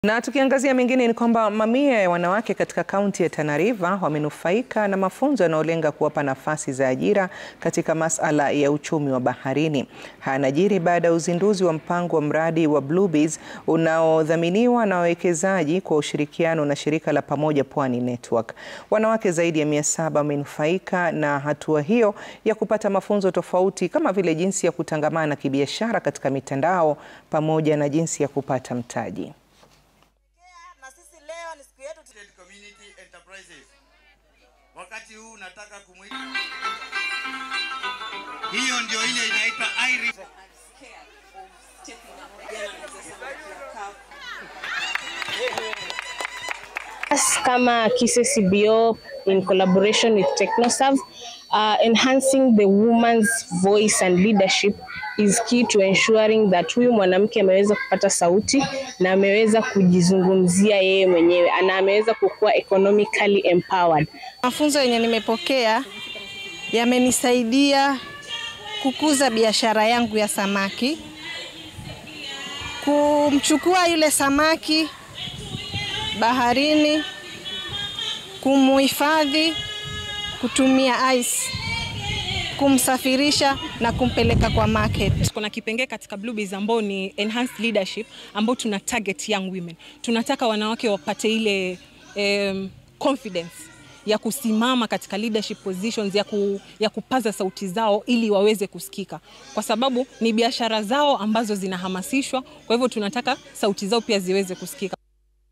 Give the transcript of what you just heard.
Na tukiangazia mengine ni kwamba mamia ya wanawake katika kaunti ya Tana River wamenufaika na mafunzo yanayolenga kuwapa nafasi za ajira katika masuala ya uchumi wa baharini. Haya yanajiri baada ya uzinduzi wa mpango wa mradi wa Bluebees unaodhaminiwa na wawekezaji kwa ushirikiano na shirika la Pamoja Pwani Network. Wanawake zaidi ya 700 wamenufaika na hatua hiyo ya kupata mafunzo tofauti kama vile jinsi ya kutangamana kibiashara katika mitandao pamoja na jinsi ya kupata mtaji. Community enterprises. Wakati huu nataka kumuita. Hiyo ndio ile inaitwa Irish. Kama KCCBO in collaboration with TechnoServe, enhancing the woman's voice and leadership is key to ensuring that huyu mwanamke ameweza kupata sauti na ameweza kujizungumzia yeye mwenyewe na ameweza kukua economically empowered. Mafunzo yenye nimepokea yamenisaidia kukuza biashara yangu ya samaki, kumchukua yule samaki baharini, kumuhifadhi, kutumia ice, kumsafirisha na kumpeleka kwa market. Kuna kipengele katika Bluebees ambao ni enhanced leadership ambao tuna target young women. Tunataka wanawake wapate ile confidence ya kusimama katika leadership positions, ya kupaza sauti zao ili waweze kusikika. Kwa sababu ni biashara zao ambazo zinahamasishwa, kwa hivyo tunataka sauti zao pia ziweze kusikika.